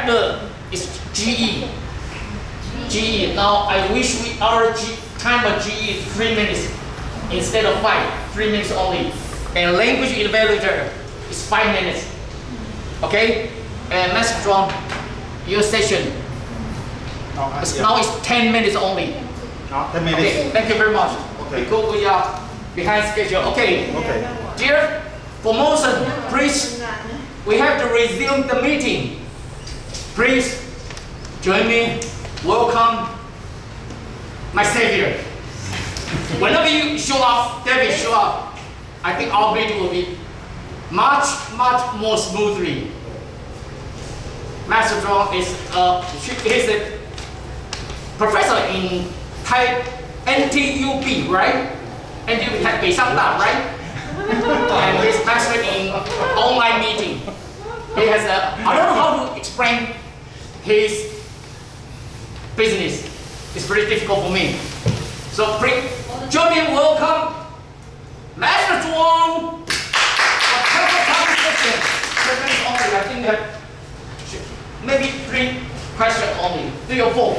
After is GE. GE. Now I wish our timer GE is 3 minutes instead of 5. 3 minutes only. And language evaluator is 5 minutes. Okay? And Master John, your session. Now it's 10 minutes only. 10 minutes. Okay, thank you very much. Okay. Because we are behind schedule. Okay. Dear Formosan, please, we have to resume the meeting. Please join me. Welcome my savior. Whenever you show up, David show up, I think our meeting will be much more smoothly. Master John is a professor in NTUP, right? NTUP Taipei Sangda, right? And he's master in online meeting. He has I don't know how to explain his business. It's very difficult for me. So please join me and welcome Master John. I think that maybe 3 questions only, 3 or 4.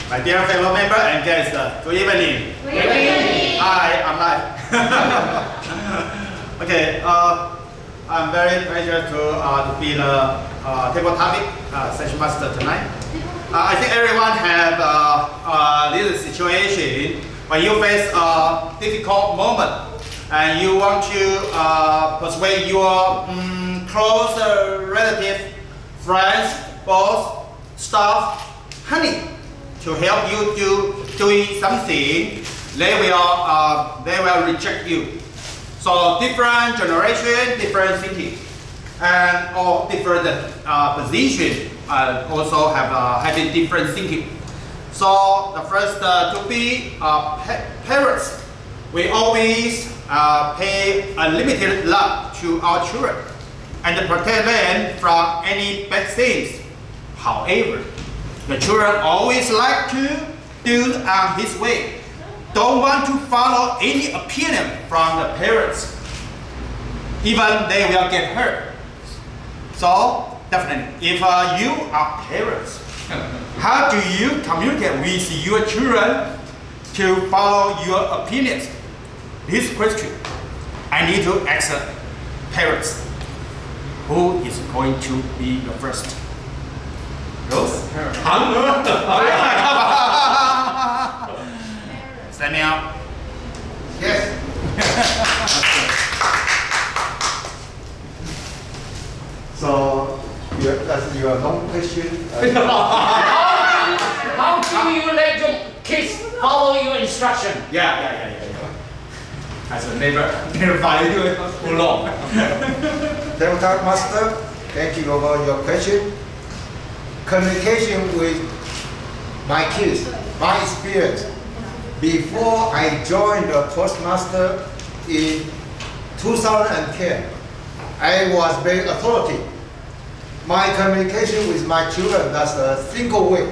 My dear fellow member and guests, good evening. Good evening. Hi, I'm live. Okay, I'm very pleasure to be the table topic session master tonight. I think everyone have this situation when you face a difficult moment and you want to persuade your close relative, friends, boss, staff, honey, to help you doing something, they will reject you. So different generation, different thinking, and all different position also have having different thinking. So the first to be parents, we always pay unlimited love to our children and protect them from any bad things. However, the children always like to do his way. Don't want to follow any opinion from the parents. Even they will get hurt. So definitely, if you are parents, how do you communicate with your children to follow your opinions? This question, I need to ask parents. Who is going to be the first? Rose? Samuel? Yes. So, that's your long question. How do you let your kids follow your instruction? Yeah. As a never find you too long. Democrat Master, thank you for your question. Communication with my kids, my experience. Before I joined the Toastmaster in 2010, I was very authoritative. My communication with my children, that's a single way.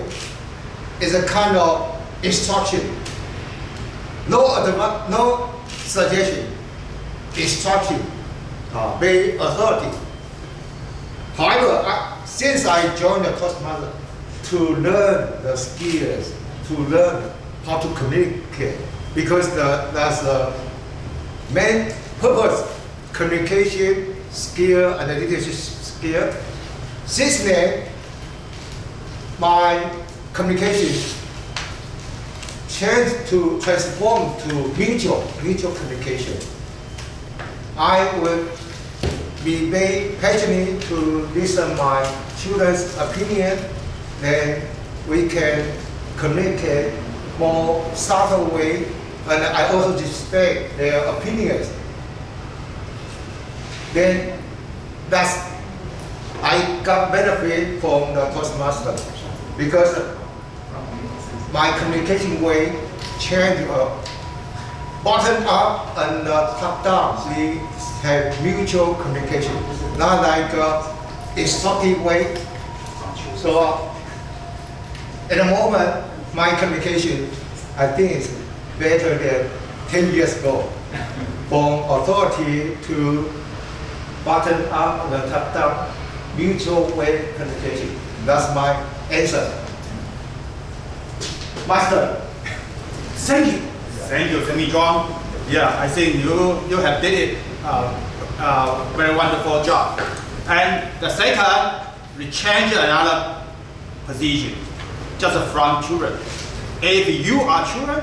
It's a kind of instruction. No suggestion. Instruction. Very authoritative. However, since I joined the Toastmaster to learn the skills, to learn how to communicate, because that's the main purpose, communication skill and leadership skill. Since then, my communication transform to mutual communication. I will be very passionate to listen my children's opinion, then we can communicate more subtle way, and I also respect their opinions. Then I got benefit from the Toastmaster because my communication way changed bottom up and top down. We have mutual communication, not like instructive way. So at the moment, my communication, I think, is better than 10 years ago. From authority to bottom up and top down, mutual way communication. That's my answer. Master. Thank you. Thank you, Semi John. Yeah, I think you have did it very wonderful job. And the second, we change another position, just from children. If you are children,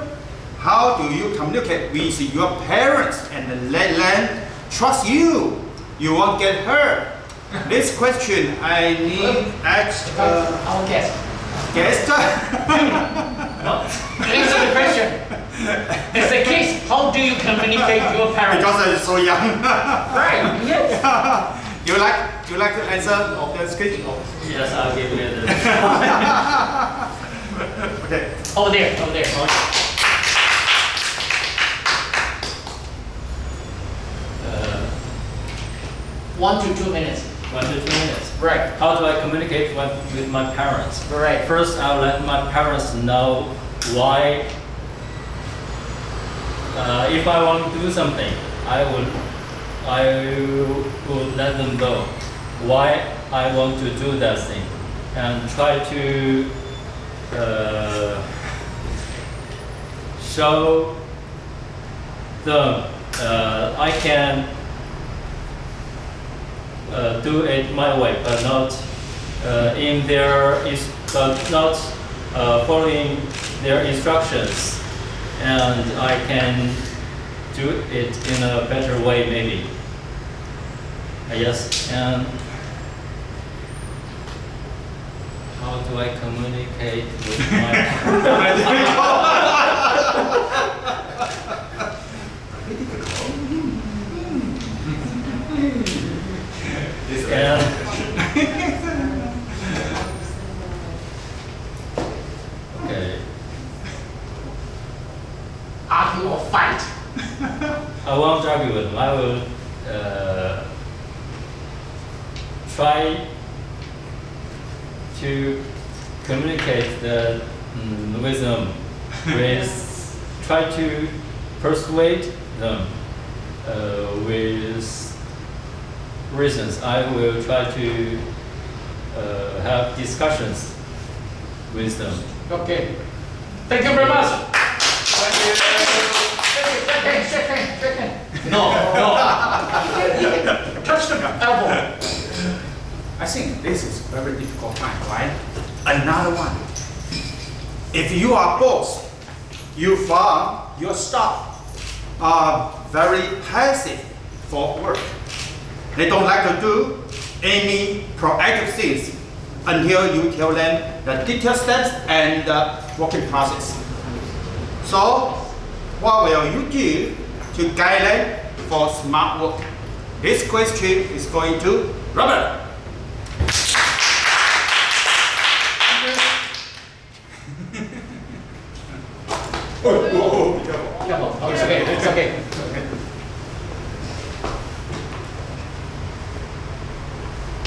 how do you communicate with your parents and let them trust you? You won't get hurt. This question I need ask Our guest. guest. Answer the question. It's the case. How do you communicate with your parents? Because I'm so young. Right. Yes. You like to answer of this question? Yes, I'll give you the. Okay. Over there. Over there. 1 to 2 minutes. 1 to 2 minutes. Right. How do I communicate with my parents? Right. First, I'll let my parents know why. If I want to do something, I would let them know why I want to do that thing, and try to show them I can do it my way, but not following their instructions, and I can do it in a better way, maybe. Yes, and how do I communicate with okay. Argue or fight. I won't argue with them. I will try to communicate with them, try to persuade them with reasons. I will try to have discussions with them. Okay. Thank you very much. Second. No. Touch the elbow. I think this is a very difficult time, right? Another one. If you are boss, you find your staff are very passive for work. They don't like to do any proactive things until you tell them the detailed steps and the working process. So, what will you do to guide them for smart work? This question is going to Robert. Oh, it's okay. It's okay.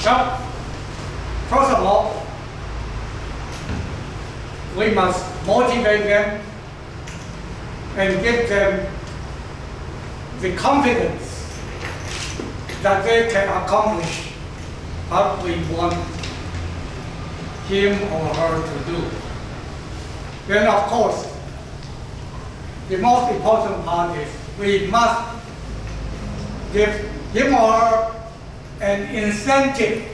Well, first of all, we must motivate them and give them the confidence that they can accomplish what we want him or her to do. Then, of course, the most important part is we must give him or her an incentive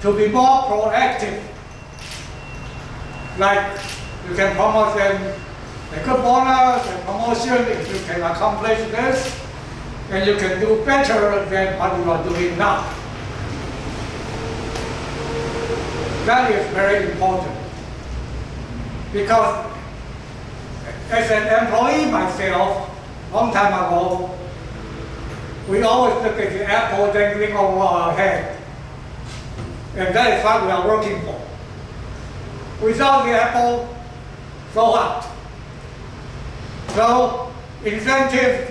to be more proactive. Like you can promote them a good bonus, a promotion if you can accomplish this, and you can do better than what you are doing now. That is very important, because as an employee myself, long time ago, we always look at the apple dangling over our head, and that is what we are working for. Without the apple, so what? So incentive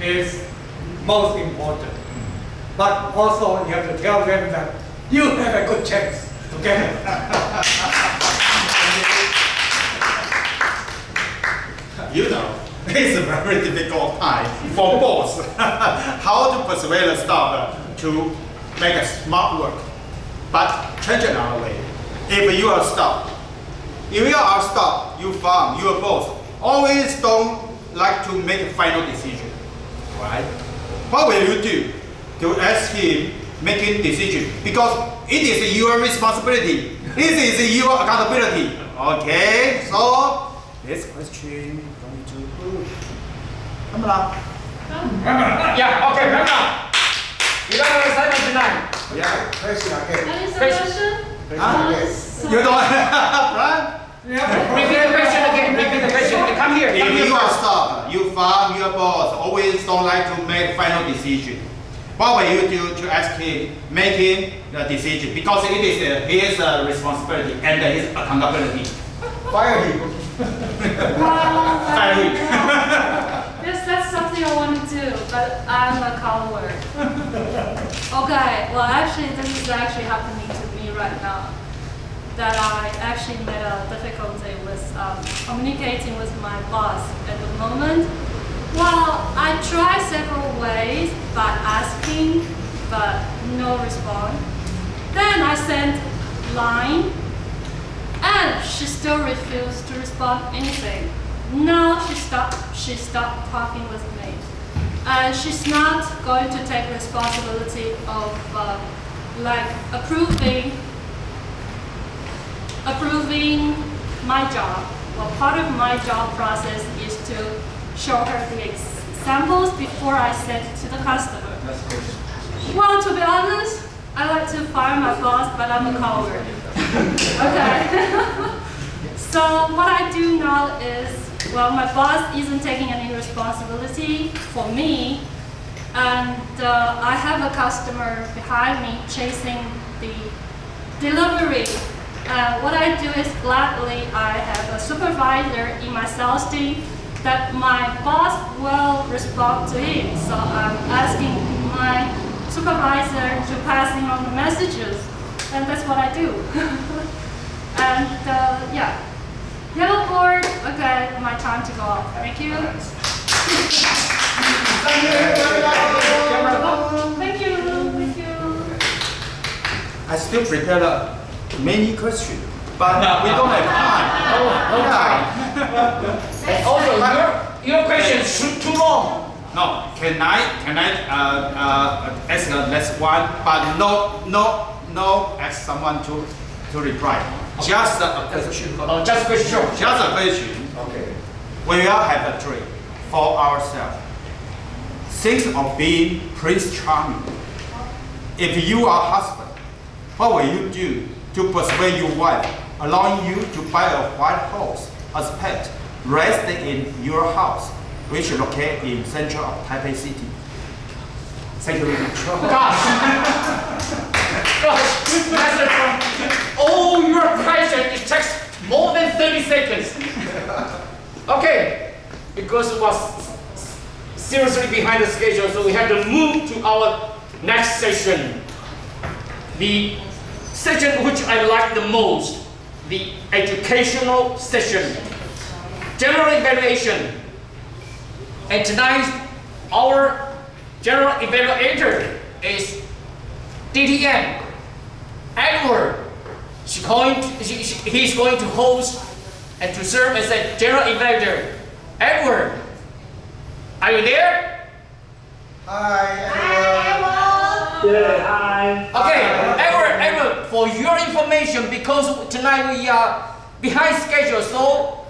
is most important, but also you have to tell them that you have a good chance to get it. You know, it's a very difficult time for boss. How to persuade the staff to make a smart work. but change another way. If you are stuck, you farm, your boss always don't like to make a final decision, right? What will you do to ask him making decision? Because it is your responsibility. This is your accountability. Okay, so this question going to who? Pamela. Yeah, okay, Pamela. You got an assignment tonight. Yeah, question again. What is the Question. question? Question again. You don't right? Repeat the question again. Repeat the question. Come here. Come If here you are first. stuck, you farm, your boss always don't like to make final decision. What will you do to ask him making the decision? Because it is his responsibility and his accountability. Fire him. Fire him. Yes, that's something I want to do, but I'm a coward. Okay, well actually this is actually happening to me right now. That I actually made a difficulty with communicating with my boss at the moment. Well, I tried several ways by asking, but no response. Then I sent line, and she still refused to respond anything. Now she stopped talking with me, and she's not going to take responsibility of like approving my job. Well, part of my job process is to show her the examples before I send it to the customer. Well, to be honest, I like to fire my boss, but I'm a coward. Okay. So what I do now is, well, my boss isn't taking any responsibility for me, and I have a customer behind me chasing the delivery. What I do is gladly I have a supervisor in my sales team that my boss will respond to him. So I'm asking my supervisor to pass him on the messages, and that's what I do. And yeah, yellow board. Okay, my time to go off. Thank you. Thank you. Thank you. I still prepare many questions, but we don't have time. And also, your question is too long. No, can I ask the last one, but no ask someone to reply. Just a question. Oh, just a question. Sure. Just a question. Okay. We will have a dream for ourselves. Think of being Prince Charming. If you are husband, what will you do to persuade your wife, allowing you to buy a white horse as pet, rest in your house, which is located in central of Taipei City? Thank you very much. Gosh, all your question, it takes more than 30 seconds. Okay, because it was seriously behind the schedule, so we have to move to our next session. The session which I like the most, the educational session, general evaluation. And tonight, our general evaluator is DTM, Edward. He's going to host and to serve as a general evaluator. Edward, are you there? Hi, Yeah, hi. Okay, Edward, for your information, because tonight we are behind schedule, so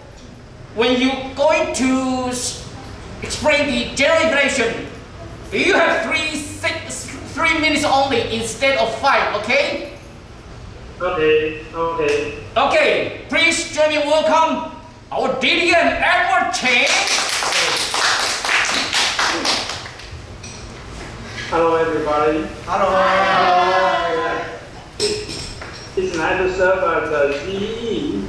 when you're going to explain the general evaluation, you have 3 minutes only instead of 5, okay? Okay. Okay, please join me welcome our DDN Edward Chen. Hello, everybody. Hello. It's nice to serve as a GE.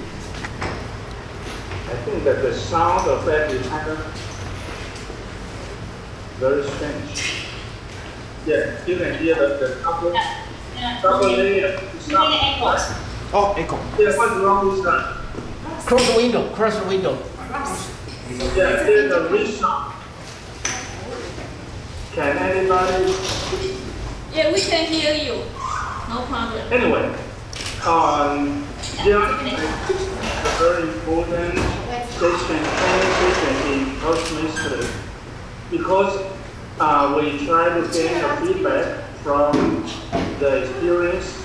I think that the sound effect is kind of very strange. Yeah, you can hear the double layer. It's not. Oh, echo. Yeah, what's wrong with that? Close the window, close the window. Yeah, there's a resound. Can anybody? Yeah, we can hear you. No problem. Anyway, yeah, a very important training session in Toastmasters because we try to gain the feedback from the experienced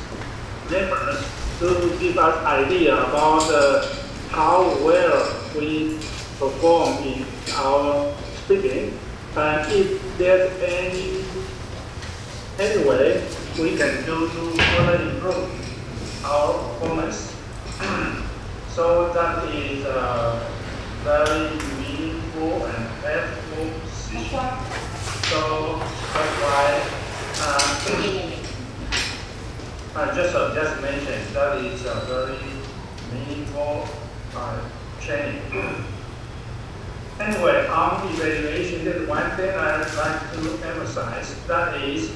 members to give us idea about how well we perform in our speaking, and if there's any way we can do to further improve our performance. So that is a very meaningful and helpful session. So that's why I just mentioned that is a very meaningful training. Anyway, on evaluation, there's one thing I would like to emphasize. That is,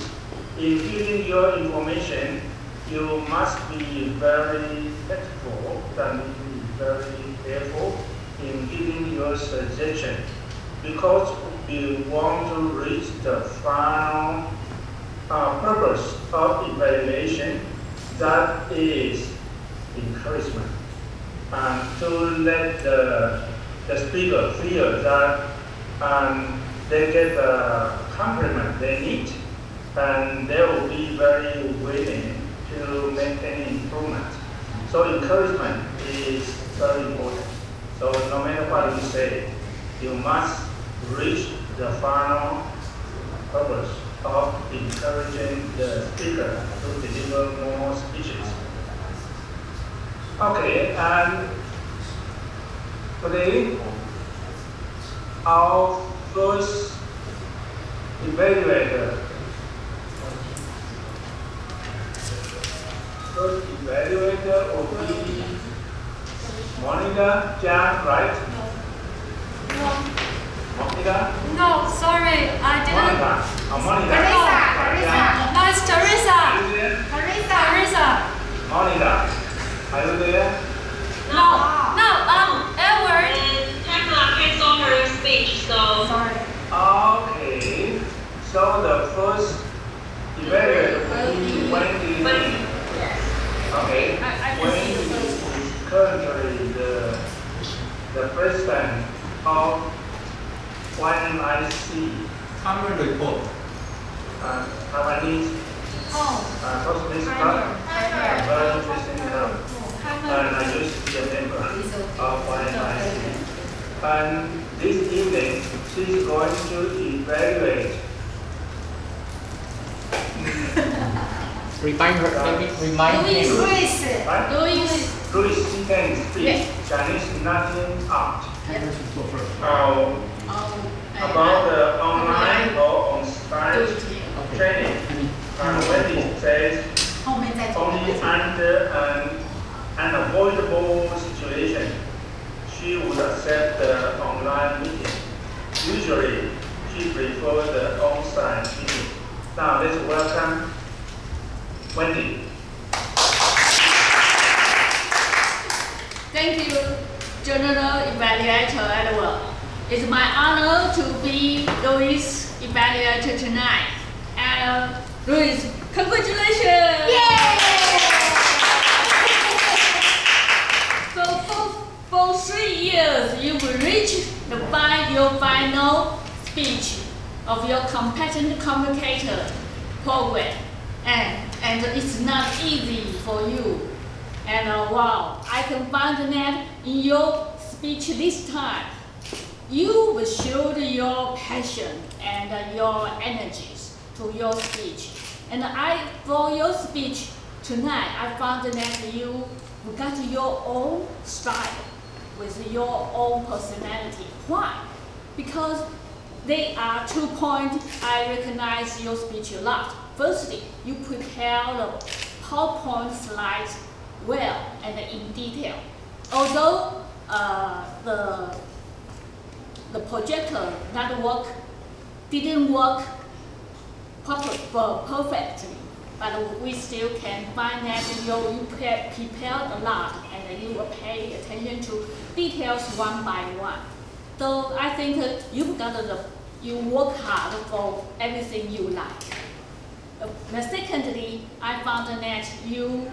in giving your information, you must be very tactful and be very careful in giving your suggestion, because you want to reach the final purpose of evaluation, that is encouragement, and to let the speaker feel that they get the compliment they need, and they will be very willing to make any improvement. So encouragement is very important. So no matter what you say, you must reach the final purpose of encouraging the speaker to deliver more speeches. Okay, and today our first evaluator will be Monica Jiang, right? No. Monica? No, sorry, I didn't. Monica. No, it's Teresa. Are you there? Teresa. Monica, are you there? No, Edward. Pamela hands on her speech, so. Sorry. Okay. So the first evaluator will be Wendy. Okay. Wendy is currently the president of YNIC. Common report. Taiwanese Toastmasters Club. Very interesting club. And I used to be a member of YNIC. And this evening, she's going to evaluate. Remind her, maybe remind him. Right? Louis. Louis, she can speak Chinese Latin art. About the online or on-site training. When it says only under an unavoidable situation, she would accept the online meeting. Usually, she prefers the on-site meeting. Now, let's welcome Wendy. Thank you, General Evaluator Edward. It's my honor to be Louis' evaluator tonight. And Louis, congratulations! Yay! So for 3 years, you will reach your final speech of your competent communicator program. And it's not easy for you. And wow, I can find that in your speech this time. You will show your passion and your energies to your speech. And for your speech tonight, I found that you got your own style with your own personality. Why? Because there are 2 points I recognize your speech a lot. Firstly, you prepare the PowerPoint slides well and in detail. Although the projector didn't work perfectly, but we still can find that you prepared a lot and you will pay attention to details one by one. So I think you work hard for everything you like. Secondly, I found that you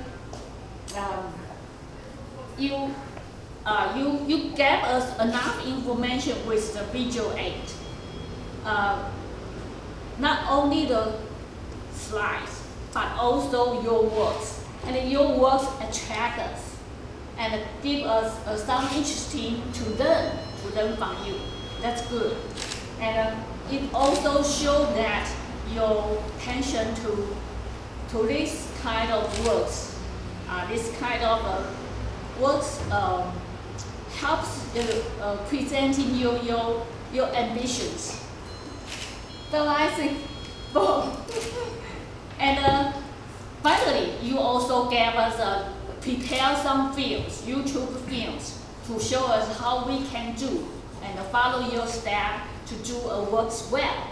gave us enough information with the visual aid. Not only the slides, but also your works. And your works attract us and give us some interesting to learn from you. That's good. And it also shows that your attention to this kind of works, helps presenting your ambitions. So I think, and finally, you also gave us prepare some films, YouTube films, to show us how we can do and follow your step to do a works well.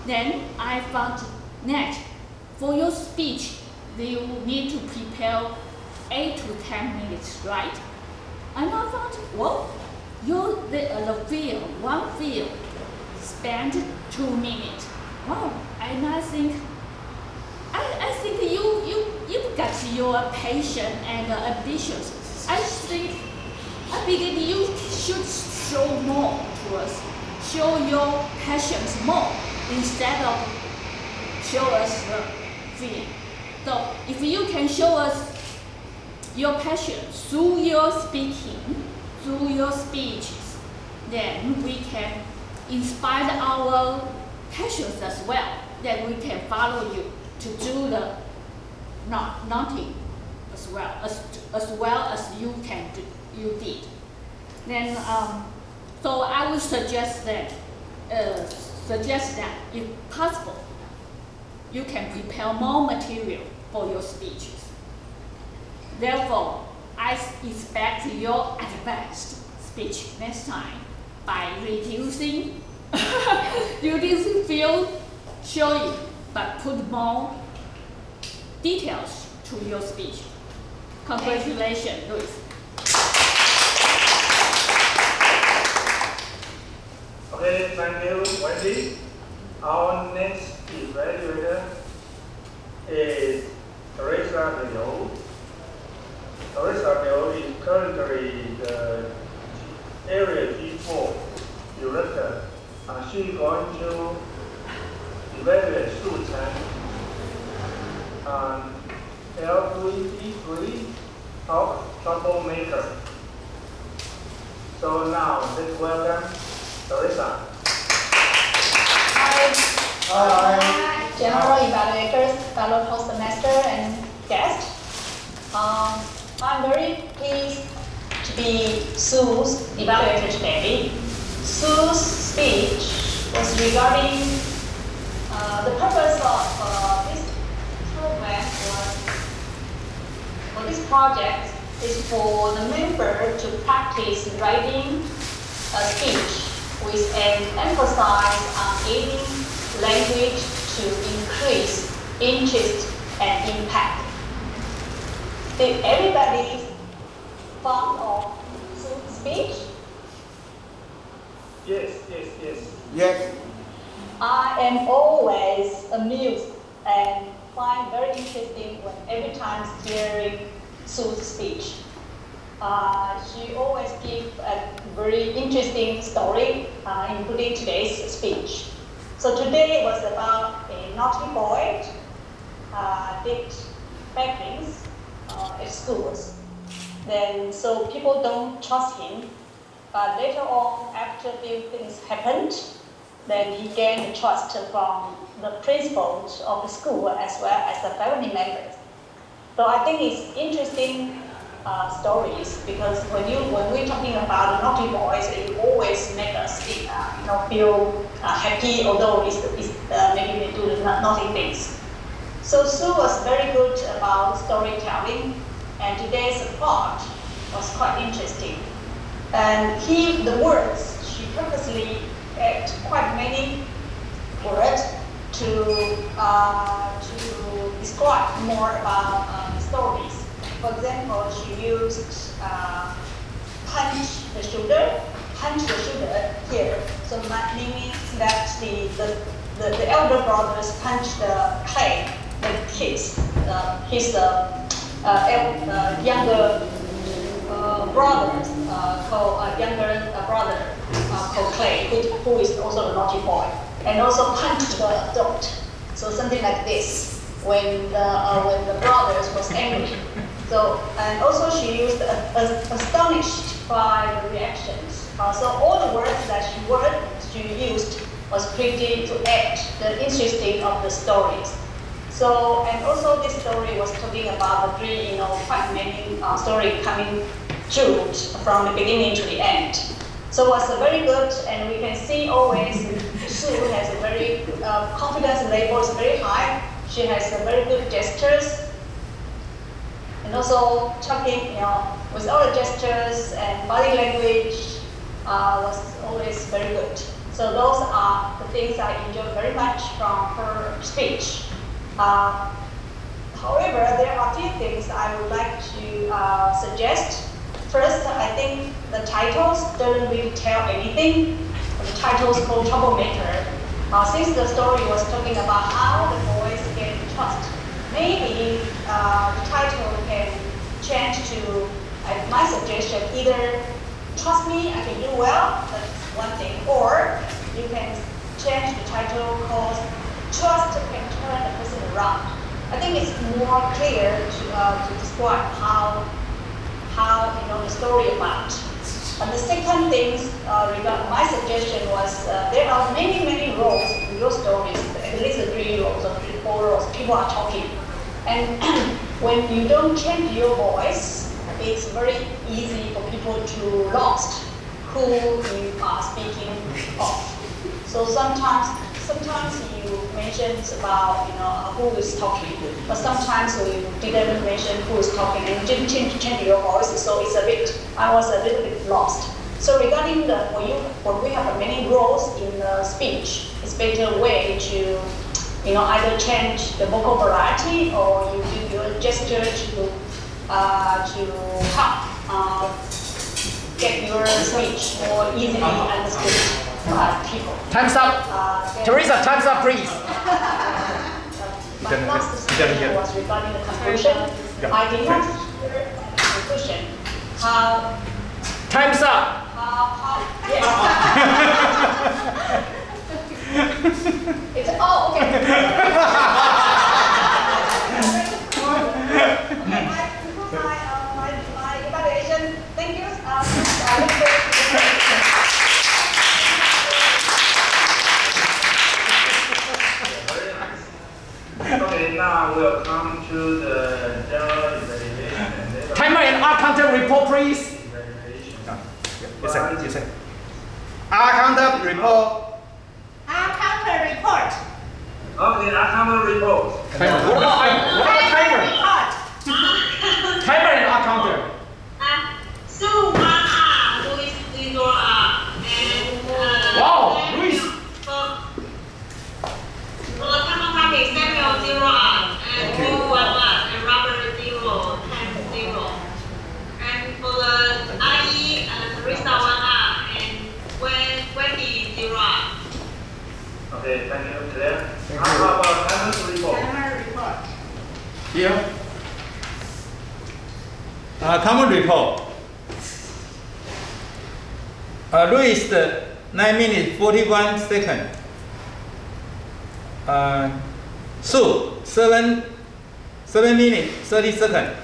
Then I found that for your speech, you need to prepare 8 to 10 minutes, right? And I found, well, one film spent 2 minutes. Wow, and I think you got your patience and ambitions. I believe you should show more to us, show your passions more instead of show us the film. So if you can show us your passion through your speaking, through your speeches, then we can inspire our passions as well. Then we can follow you to do the nothing as well as you did. Then so I would suggest that if possible, you can prepare more material for your speeches. Therefore, I expect your advanced speech next time by reducing field showing, but put more details to your speech. Congratulations, Louis. Okay, thank you, Wendy. Our next evaluator is Teresa Liu. Teresa Liu is currently the Area G4 Director. She's going to evaluate Su Chen on L3D3 of Troublemaker. So now let's welcome Teresa. Hi, general evaluators, fellow Toastmaster and guests. I'm very pleased to be Sue's evaluator today. Sue's speech was regarding the purpose of this program for this project is for the member to practice writing a speech with an emphasis on aiding language to increase interest and impact. Did everybody fond of Sue's speech? Yes. Yes. I am always amused and find very interesting when every time hearing Sue's speech. She always gives a very interesting story, including today's speech. So today was about a naughty boy did bad things at schools. Then so people don't trust him. But later on, after a few things happened, then he gained trust from the principals of the school as well as the family members. So I think it's interesting stories because when we're talking about naughty boys, it always make us feel happy, although maybe they do naughty things. So Sue was very good about storytelling, and today's part was quite interesting. And the words, she purposely added quite many words to describe more about the stories. For example, she used punch the shoulder here. So meaning that the elder brothers punched Clay, his younger brothers younger brother called Clay, who is also a naughty boy, and also punched the adult. So something like this when the brothers was angry. So and also she used astonished by the reactions. So all the words that she used was pretty to add the interesting of the stories. So, and also this story was talking about the three, quite many stories coming true from the beginning to the end. So it was very good, and we can see always Sue has a very confidence level is very high. She has a very good gestures, and also talking, with all the gestures and body language was always very good. So those are the things I enjoy very much from her speech. However, there are a few things I would like to suggest. First, I think the titles don't really tell anything. The title is called Troublemaker. Since the story was talking about how the boys get trust, maybe the title can change to, my suggestion, either trust me, I can do well, that's one thing, or you can change the title called Trust Can Turn a Person Around. I think it's more clear to describe how the story about. And the second thing, my suggestion was there are many roles in your stories, at least 3 roles or 4 roles. People are talking, and when you don't change your voice, it's very easy for people to lost who you are speaking of. So sometimes you mentioned about who is talking, but sometimes you didn't mention who is talking and you didn't change your voice. So I was a little bit lost. So regarding when we have many roles in the speech, it's better way to either change the vocal variety or you do your gesture to help get your speech more easily understood by people. Time's up. Teresa, time's up, please. My last suggestion was regarding the conclusion. I did not hear the conclusion. Time's up. Yes. It's okay. My evaluation. Thank you. Okay, now we'll come to the general evaluation. Timer and our content report, please. Yes, sir. Our content report. Our counter report. Okay, I have a report. What about timer? Timer and our counter. So 1R, Louis 0R, and Wow, Luis. For the common topic, Samuel 0R, and Wu 1R, and Robert 0, 10 0. And for the IE, Teresa 1R, and Wendy 0R. Okay, thank you, Claire. How about Timer's report? Here. Common report. Louis 9 minutes 41 seconds. Sue 7 minutes 30 seconds.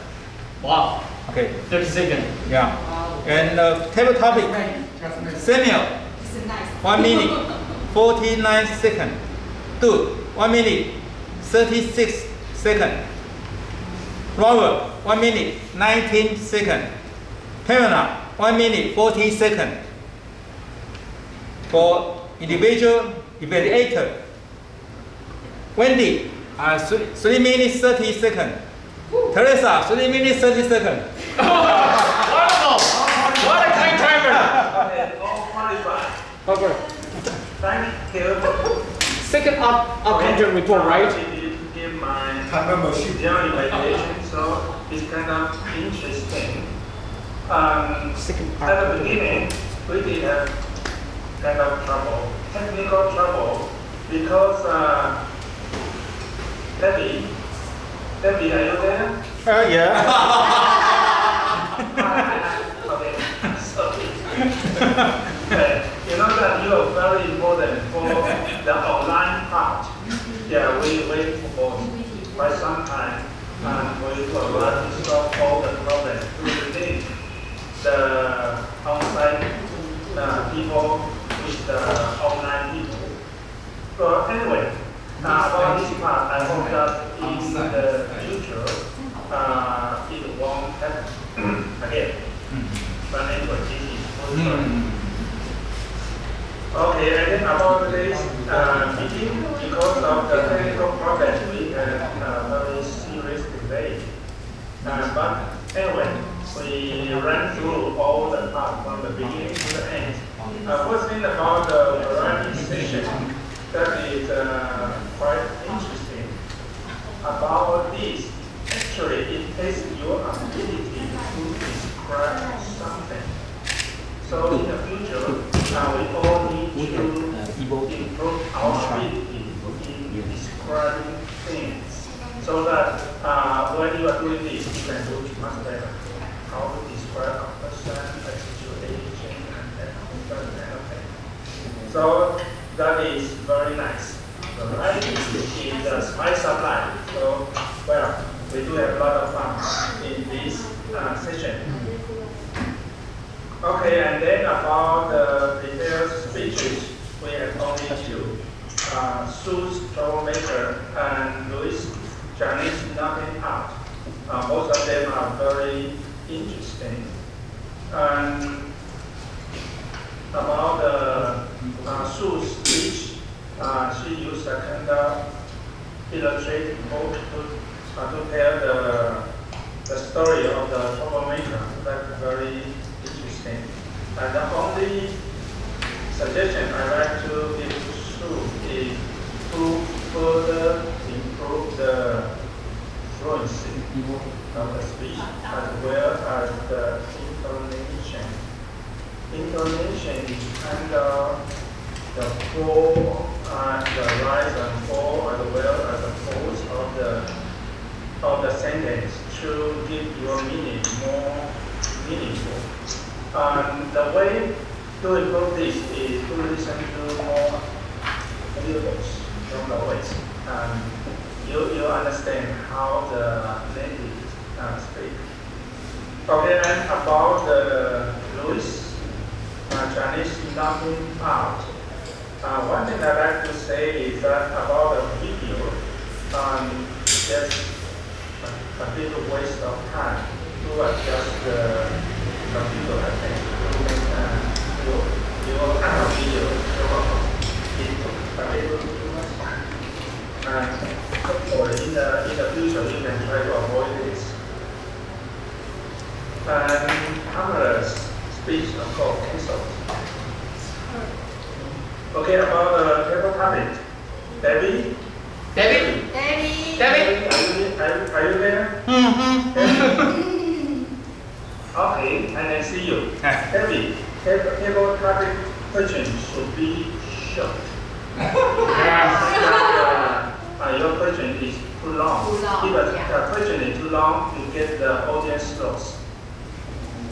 Wow. Okay. 30 seconds. Yeah. And table topic. Samuel 1 minute 49 seconds. Dude 1 minute 36 seconds. Robert 1 minute 19 seconds. Helena 1 minute 40 seconds. For individual evaluator, Wendy 3 minutes 30 seconds. Teresa 3 minutes 30 seconds. Wonderful. What a great timer. Okay, all qualified. Okay. Thank you. Second our content report, right? I did give my general evaluation, so it's kind of interesting. At the beginning, we did have kind of trouble, technical trouble, because Debbie, are you there? Yeah. Okay, sorry. You know that you are very important for the online part. Yeah, we wait for quite some time and we will run to solve all the problems within the on-site people with the online people. So anyway, about this part, I hope that in the future it won't happen again. But anyway, this is okay, and then about today's meeting, because of the technical problem, we had a very serious debate. But anyway, we ran through all the parts from the beginning to the end. First thing about the variety session, that is quite interesting. About this, actually it tests your ability to describe something. So in the future, we all need to improve our ability in describing things, so that when you are doing this, you can do it much better. How to describe a person, a situation, and that kind of thing. So that is very nice. The right is a spice of life. So, well, we do have a lot of fun in this session. Okay, and then about the prepared speeches, we have only two. Sue's troublemaker and Louis Chinese knocking out. Both of them are very interesting. And about the Sue's speech, she used a kind of illustrated book to tell the story of the troublemaker. That's very interesting. And the only suggestion I like to give to Sue is to further improve the fluency of the speech as well as the intonation. Intonation is kind of the fall and the rise and fall as well as the pause of the sentence to give your meaning more meaningful. And the way to improve this is to listen to more audiobooks from the voice. And you understand how the native speak. Okay, and about the Louis Chinese knocking out. One thing I'd like to say is that about the video, there's a bit of waste of time to adjust the computer, I think, to make your kind of video a little too much. And hopefully in the future you can try to avoid this. And cameras speech of course cancelled. Okay, about the table topic. Debbie? Are you there? Okay, and I see you. Debbie, table topic question should be short. Your question is too long. If the question is too long, you get the audience lost.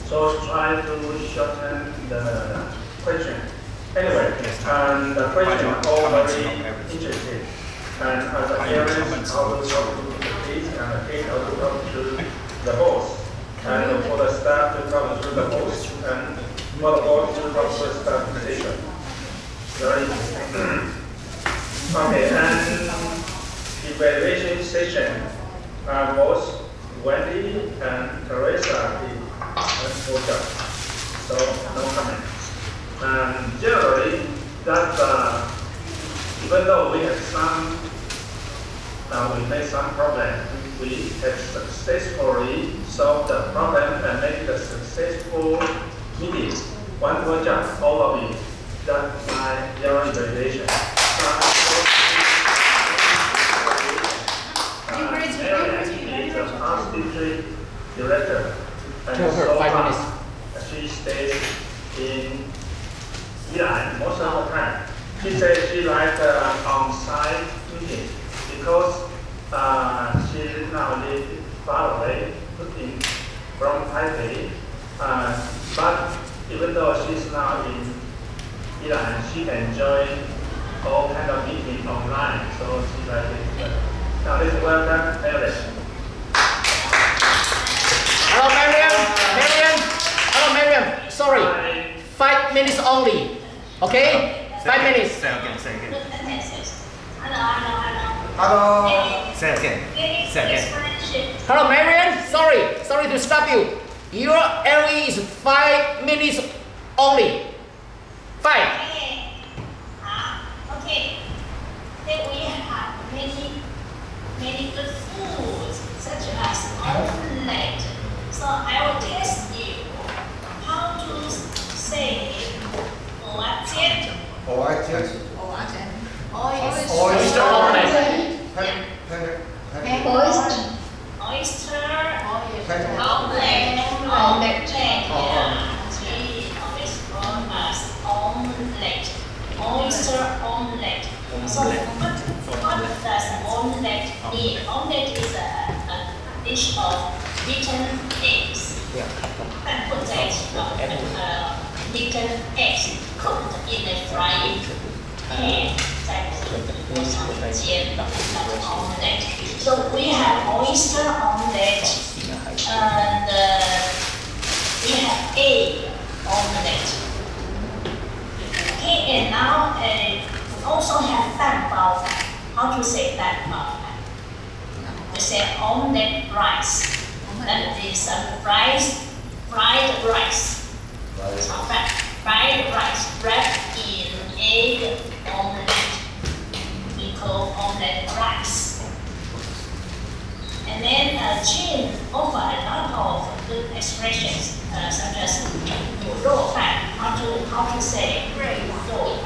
So try to shorten the question. Anyway, the question is all very interesting. And as a parent, how to talk to the kids, and the kids how to talk to the boss. And for the staff to talk to the boss, and for the boss to talk to the staff position. Very interesting. Okay, and evaluation session. Both Wendy and Teresa did a good job. So no comment. And generally, that even though we have we made some problem, we have successfully solved the problem and made a successful meeting. One good job, all of you. That's my general evaluation. Mary is a past district director, and so far she stays in Iran most of the time. She said she liked on-site meeting because she now lives far away from Taipei. But even though she's now in Iran, she can join all kind of meeting online. So she likes it. Now let's welcome Mary. Hello, Mariam. Hello, Mariam. Sorry. 5 minutes only. Okay? 5 minutes. Say again. Hello. Say again. Hello, Mariam. Sorry to stop you. Your LE is 5 minutes only. 5. Okay. Then we have many good foods such as omelette. So I will test you how to say oyster. Oyster omelette. Oyster omelette. We always call us omelette. Oyster omelette. So what does omelette mean? Omelette is a dish of beaten eggs. 但混在一起的beaten eggs cooked in a frying pan 在锅上煎的 omelette. So we have oyster omelette and we have egg omelette. Okay, and now we also have 蛋包饭. How to say 蛋包饭? We say omelette rice. That is fried rice. Fried rice wrapped in egg omelette. We call omelette rice. And then Jim offered a lot of good expressions such as 卤肉饭. How to say 卤肉饭?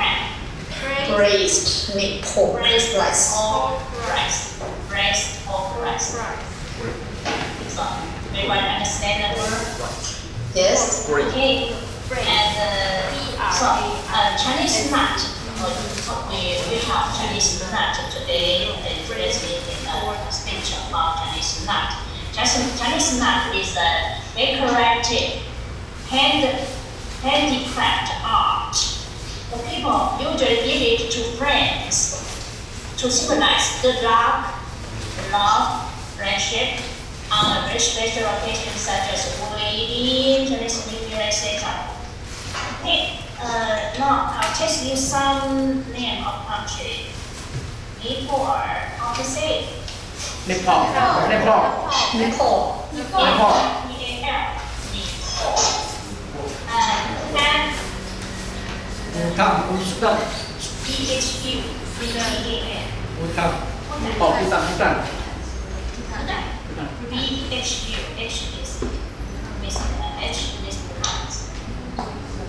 Braised meat pork. Braised rice. Braised pork rice. So, everyone understand the word? Yes. Okay. And so, Chinese nut. We have Chinese nut today. Let's make a speech about Chinese nut. Chinese nut is a decorative handicraft art. The people usually give it to friends to symbolize good luck, love, friendship, on a very special occasions such as wedding, Chinese New Year, etc. Okay, now I'll test you some name of country. Nepal, how to say? Nepal. Nepal. Bhutan. BHU. Bhutan. BHU. H is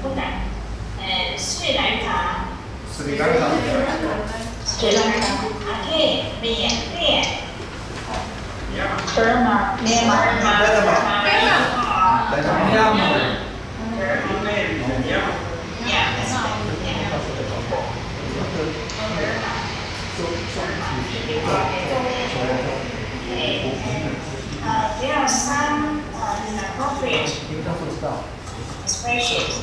Bhutan. And Sri Lanka. Okay, Burma. Yeah, that's right. There are some inappropriate expressions.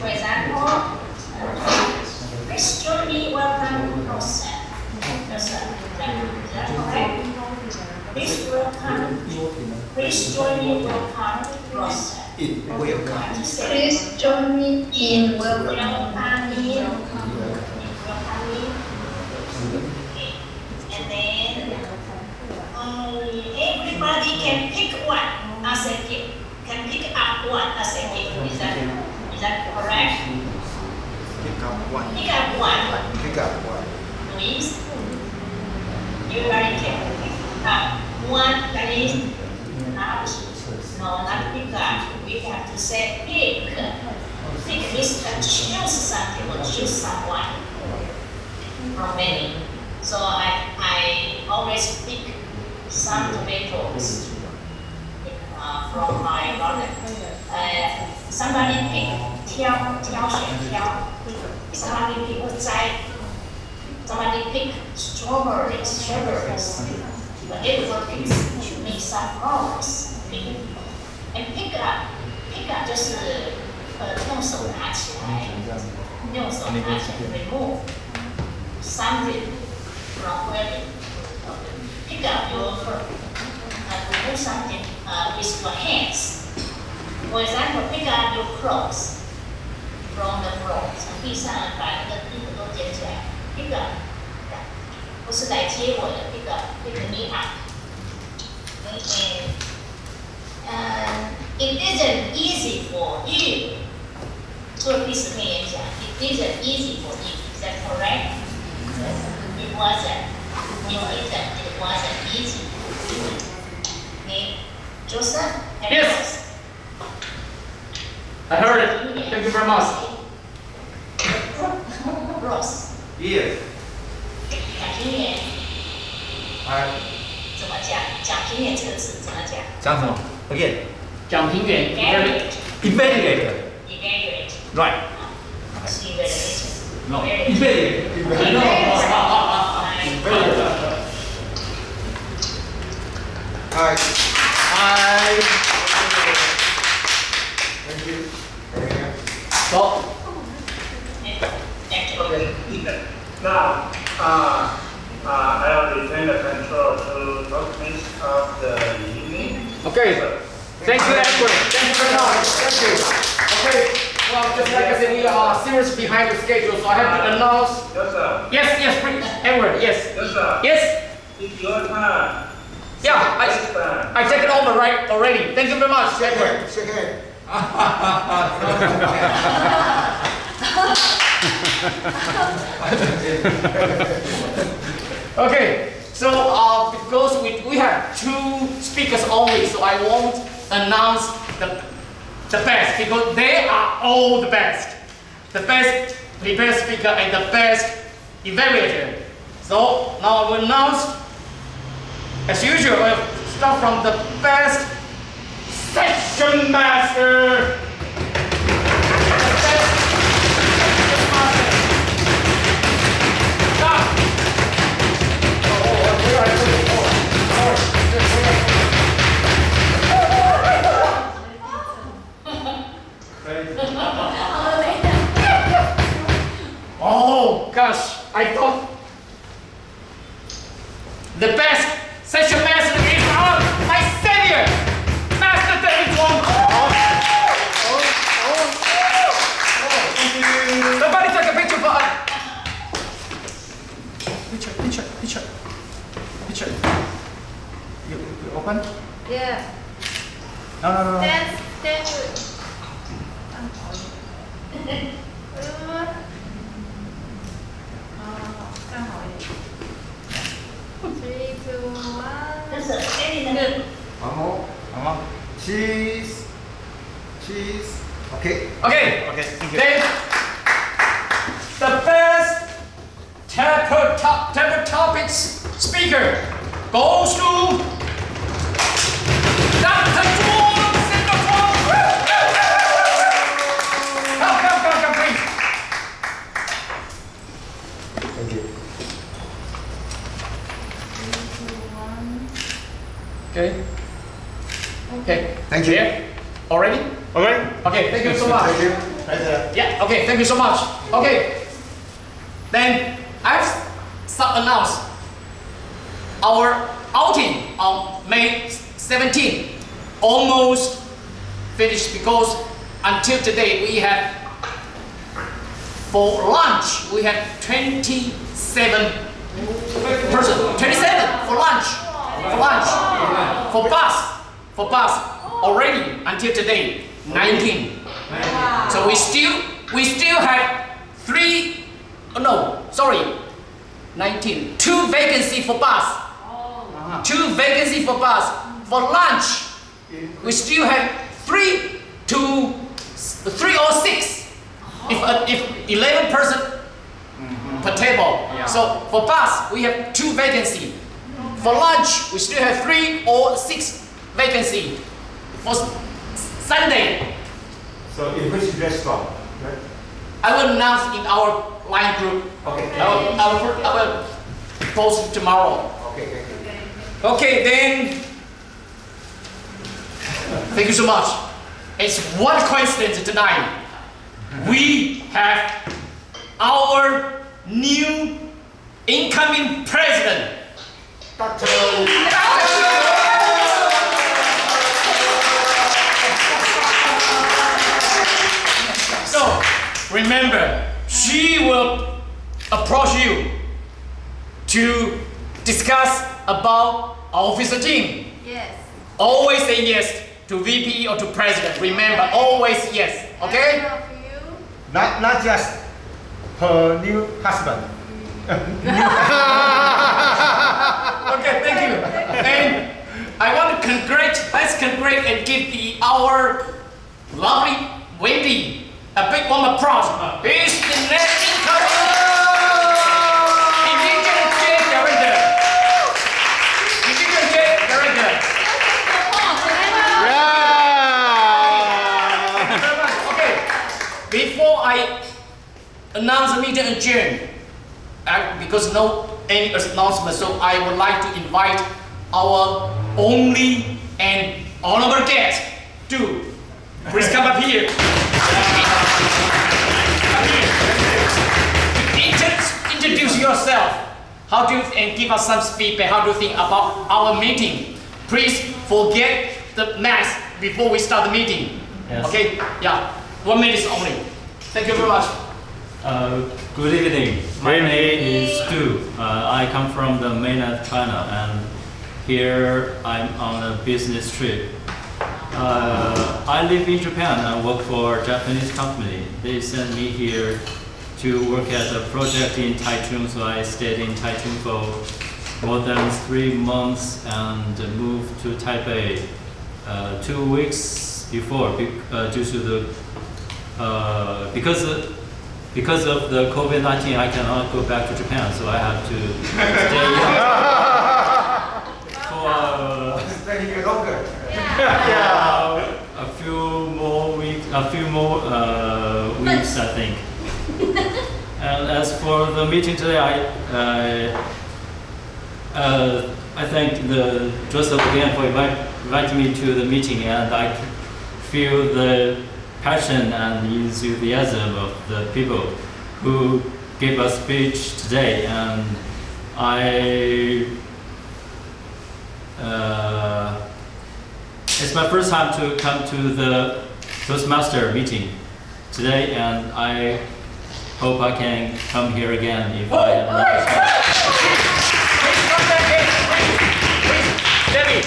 For example, please join me welcome process. Is that correct? Please join me welcome process. Please join me in welcoming. And then everybody can pick one as a gift. Can pick up one as a gift. Is that correct? Pick up one. Means you very careful. Pick up one. That is not pick up. We have to say pick. Pick means choose something or choose someone from many. So I always pick some tomatoes from my garden. Somebody pick 挑选 Somebody people somebody pick strawberries. But everybody should make some progress. And pick up 就是用手拿起来 remove something from where pick up your remove something with your hands. For example, pick up your clothes from the floor. 从地上把那个衣服都捡起来 pick up 不是来接我的 pick me up. It isn't easy for you. 做第10篇演讲 It isn't easy for you. Is that correct? It wasn't. It wasn't easy. Okay. Joseph? Yes. I heard it. Thank you very much. Ross. Yes. 蒋平原怎么讲？蒋平原这个字怎么讲？讲什么 Again. 讲平原 Evaluate. evaluate. Evaluate. Right. 是 evaluation. No. Evaluate. Hi. I Thank you. so Okay. Now, I'll retain the control to talk finish of the evening. okay. Thank you, Edward. Thank you very much. Thank you. Okay. Well, just like I said, we are serious behind the schedule, so I have to announce. Yes, sir. Yes, please, Edward. Yes. Yes, sir. Yes. It's your turn. Yeah. Next time. I take it over right already. Thank you very much, Shake Edward. hand. Shake hand. Okay, so because we have 2 speakers only, so I won't announce the best because they are all the best. The best prepared speaker and the best evaluator. So now I will announce, as usual, we'll start from the best session master. Oh gosh, I thought the best session master is my savior, Master David Wong. Somebody take a picture for us. Picture. You open? Yeah. No. That's good. Three, two, one. 这是 Eddie 的 One more. Cheese. Okay. Okay. Okay, thank you. Then the best table topics speaker goes to Dr. Zhuang Singapore. Come, please. Thank you. Okay. Thank you. Yeah. Already? Okay. Okay, thank you so much. Thank you. Yeah, okay, thank you so much. Okay. Then I've announced our outing on May 17th. Almost finished because until today we have, for lunch, we have 27 person. 27 for lunch. For bus, already until today, 19. So we still have 19. 2 vacancies for bus. 2 vacancies for bus. For lunch, we still have 3 or 6. If 11 person per table. So for bus, we have 2 vacancies. For lunch, we still have 3 or 6 vacancies. For Sunday. So in which restaurant? Right? I will announce in our line group. Okay. I will post it tomorrow. Okay, thank you. Okay, then. Thank you so much. It's one coincidence tonight. We have our new incoming president. So, remember, she will approach you to discuss about our officer team. Yes. Always say yes to VP or to president. Remember, always yes. Okay? Not just her new husband. Okay, thank you. And I want to let's congratulate and give our lovely Wendy a big warm applause. He's the next incoming Division J Director. Division J Director. Okay, before I announce the meeting adjourned, because no any announcement, so I would like to invite our only and honorable guest to please come up here. Introduce yourself. How do you and give us some feedback? How do you think about our meeting? Please forget the mask before we start the meeting. Yes. Okay? Yeah. 1 minute only. Thank you very much. Good evening. My name is Stu. I come from the mainland China, and here I'm on a business trip. I live in Japan and work for a Japanese company. They sent me here to work at a project in Taichung, so I stayed in Taichung for more than 3 months and moved to Taipei 2 weeks before due to the because of the COVID-19, I cannot go back to Japan, so I have to stay here for longer. a few more weeks, I think. And as for the meeting today, I thank Joseph again for inviting me to the meeting, and I feel the passion and enthusiasm of the people who gave us speech today, and it's my first time to come to the Toastmaster meeting today, and I hope I can come here again if I have another chance. Debbie,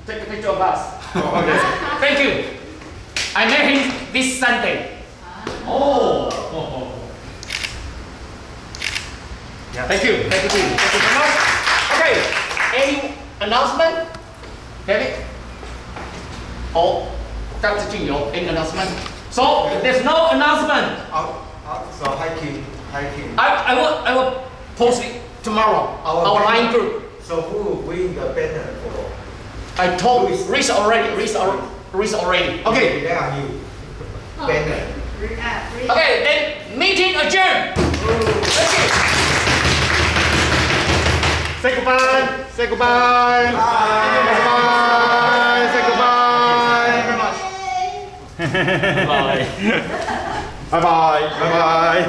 take a picture of us. Okay. Thank you. I met him this Sunday. Oh. Yeah. Thank you. Thank you. Thank you very much. Okay. Any announcement? David? Oh, Dr. Jingyo, any announcement? So if there's no announcement, So hiking. I will post it tomorrow. Our line group. So who will bring the banner for? I told Risa already. Okay. There are you. Banner. Okay, then meeting adjourned. Thank you. Say goodbye. Say goodbye. Bye. Say goodbye. Bye. Bye bye. Bye bye.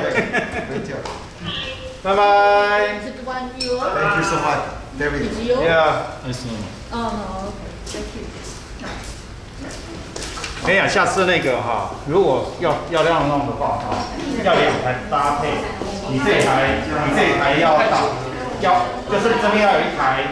Bye bye. Is it one you? Thank you so much, David. Is you? Yeah. Oh no, okay. Thank you. 跟你讲，下次那个哈，如果要这样弄的话哈，要2台搭配，你这一台要就是这边要有一台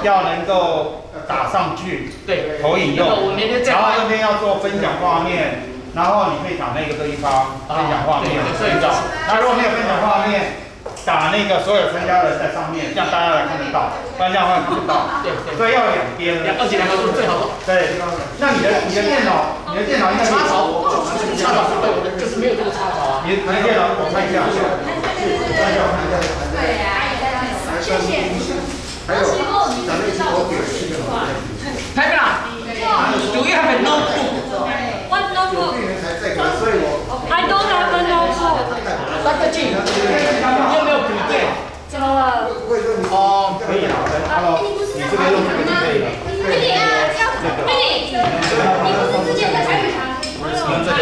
要能够打上去，对，投影用，我明天再然后这边要做分享画面，然后你可以打那个地方分享画面，摄影照。那如果没有分享画面，打那个所有参加人在上面，这样大家来看得到，不然这样会看不到。对，所以要有2边，而且2个都是最好的。对，那你的电脑应该插槽是对，我的就是没有这个插槽啊。你的电脑我看一下，对呀，谢谢。还有咱们Pamela, do you have a notebook? What notebook? I I don't have a notebook.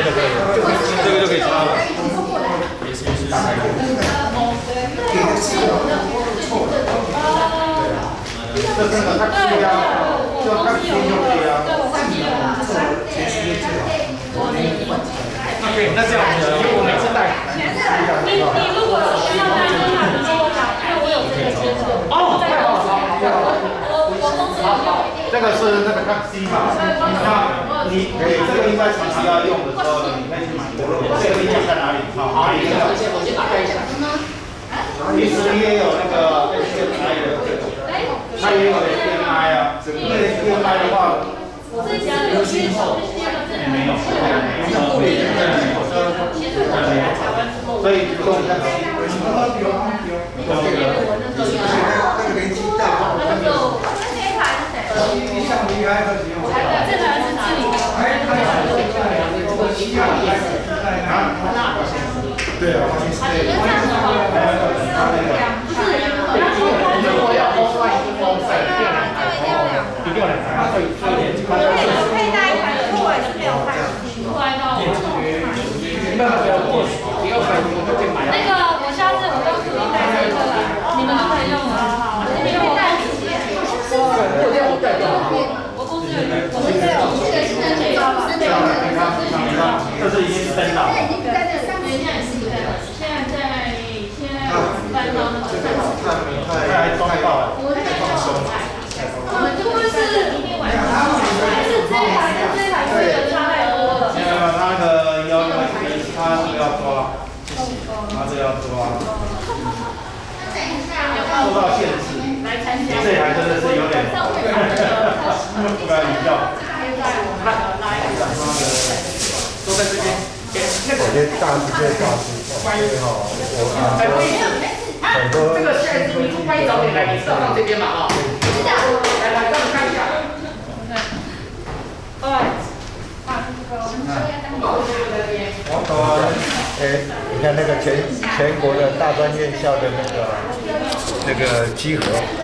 这个就可以插了。也是是。这个它可以啊，就它可以就可以啊。OK， 那这样我每次带。你如果需要带的话，你跟我讲，因为我有这个缺陷。哦，太好了。我公司有用。这个是那个 Type C 嘛？那你这个应该长期要用的时候，你可以去买。这个零件在哪里？好，哪里？我先打开一下。其实也有那个 HDMI 的，它也有 HDMI 啊。那 HDMI 的话，有需求。没有，所以就用看。对啊，如果要播出来一个风扇，一定要两台，所以可以带一台出来的没有看。第二台我就可以买了。那个，我下次我告诉你带这个来，你们就可以用了。你们可以带几件？我这样我带就好。我公司有，我们这有这个是真的吗？这是已经是灯了。现在搬到那个还装到了。我们这个是明天晚上，是这台跟这台是差太多了。没有，他的要求是他这个要抓，他这个要抓，受到限制。这台真的是有点不敢比较。都在这边。我觉得大是最大是，好，很多这个下一次民宿欢迎早点来，你是要到这边嘛啊？来，让我看一下。我懂。你看那个全国的大专院校的那个集合。